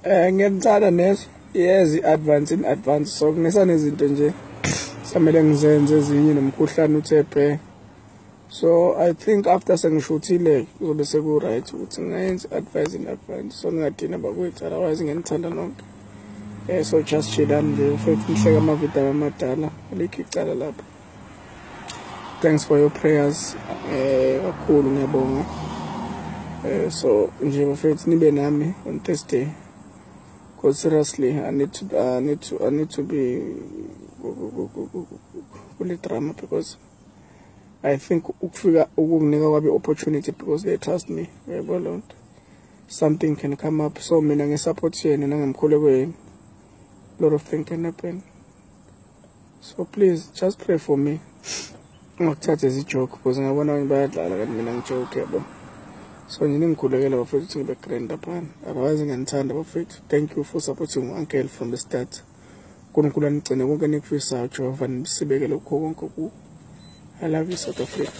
Ngiyalithanda neso yes i-advance in advance so kunesana izinto nje samele ngizenze ezinye nomkhuhlane uthe bhe so I think after sengishuthile kuzobe seku right ukuthi ngiyenze advise in advance so ngingadina bakwethu otherwise ngenithanda nonke so just chillani nje futhi nihleka amavideo amadala alikho icala lapha. Thanks for your prayers kakhulu ngiyabonga so nje bafethu nibe nami on Thursday because seriously I need to be fully drama because I think ukufika ukunginika kwabe opportunity because they trust me yabona something can come up so mina ngesupport yena nangemkhulu kweni lot of things can happen so please just pray for me ngakuthatha as a joke because ngabona abantu bayadlala kanti mina ngijoke yabo so nje ningikhulekela bafethu ukuthi ngibe grand apana otherwise ngiyanithanda bafethu. Thank you for supporting Ankel from the start. uNkulunkulu anicine konke nikufisayo Jehova nisibekele ukho konke ku I love you South Africa.